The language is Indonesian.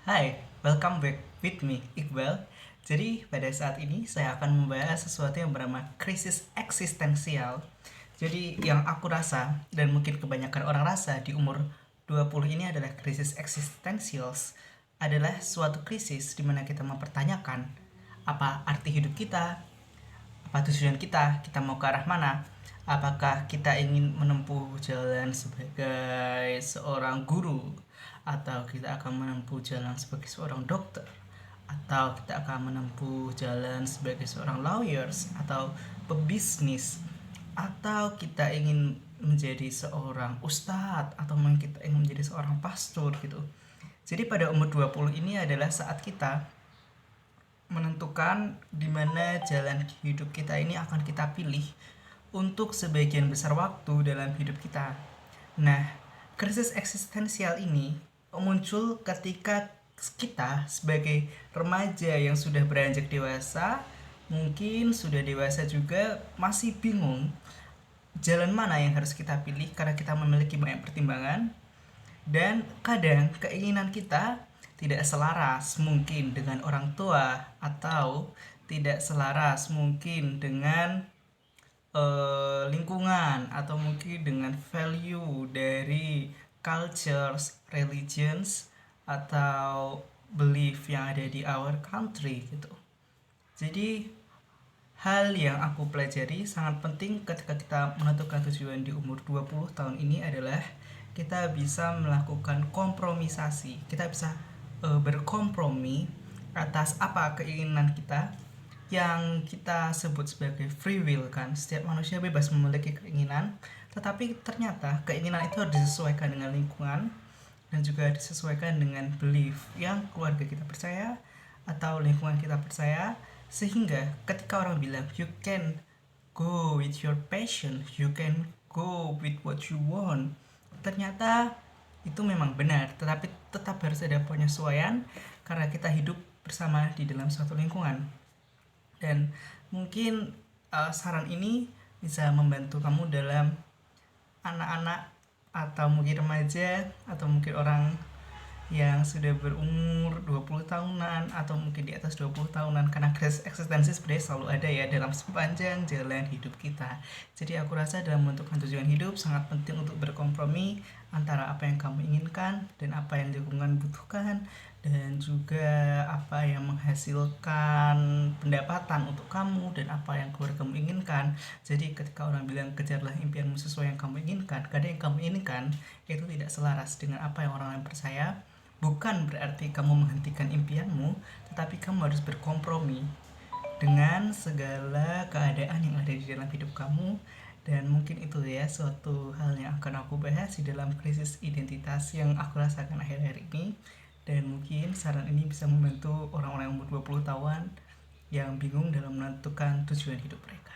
Hai, welcome back with me, Iqbal. Jadi, pada saat ini saya akan membahas sesuatu yang bernama krisis eksistensial. Jadi, yang aku rasa, dan mungkin kebanyakan orang rasa di umur 20 ini adalah krisis eksistensial, adalah suatu krisis di mana kita mempertanyakan apa arti hidup kita, apa tujuan kita mau ke arah mana, apakah kita ingin menempuh jalan sebagai seorang guru, atau kita akan menempuh jalan sebagai seorang dokter, atau kita akan menempuh jalan sebagai seorang lawyers atau pebisnis, atau kita ingin menjadi seorang ustadz, atau mungkin kita ingin menjadi seorang pastor gitu. Jadi pada umur 20 ini adalah saat kita menentukan di mana jalan hidup kita ini akan kita pilih untuk sebagian besar waktu dalam hidup kita. Nah, krisis eksistensial ini muncul ketika kita sebagai remaja yang sudah beranjak dewasa, mungkin sudah dewasa juga, masih bingung jalan mana yang harus kita pilih karena kita memiliki banyak pertimbangan, dan kadang keinginan kita tidak selaras mungkin dengan orang tua, atau tidak selaras mungkin dengan lingkungan, atau mungkin dengan value dari cultures, religions, atau belief yang ada di our country gitu. Jadi hal yang aku pelajari sangat penting ketika kita menentukan tujuan di umur 20 tahun ini adalah kita bisa melakukan kompromisasi. Kita bisa berkompromi atas apa keinginan kita yang kita sebut sebagai free will kan. Setiap manusia bebas memiliki keinginan, tetapi ternyata keinginan itu harus disesuaikan dengan lingkungan dan juga disesuaikan dengan belief yang keluarga kita percaya atau lingkungan kita percaya, sehingga ketika orang bilang you can go with your passion, you can go with what you want, ternyata itu memang benar, tetapi tetap harus ada penyesuaian karena kita hidup bersama di dalam suatu lingkungan. Dan mungkin saran ini bisa membantu kamu dalam anak-anak, atau mungkin remaja, atau mungkin orang yang sudah berumur 20 tahunan atau mungkin di atas 20 tahunan, karena krisis eksistensi sebenarnya selalu ada ya dalam sepanjang jalan hidup kita. Jadi aku rasa dalam menentukan tujuan hidup sangat penting untuk berkompromi antara apa yang kamu inginkan dan apa yang lingkungan butuhkan, dan juga apa yang menghasilkan pendapatan untuk kamu dan apa yang keluarga kamu inginkan. Jadi ketika orang bilang kejarlah impianmu sesuai yang kamu inginkan, kadang yang kamu inginkan itu tidak selaras dengan apa yang orang lain percaya. Bukan berarti kamu menghentikan impianmu, tetapi kamu harus berkompromi dengan segala keadaan yang ada di dalam hidup kamu. Dan mungkin itu ya suatu hal yang akan aku bahas di dalam krisis identitas yang aku rasakan akhir-akhir ini. Dan mungkin saran ini bisa membantu orang-orang umur 20 tahun yang bingung dalam menentukan tujuan hidup mereka.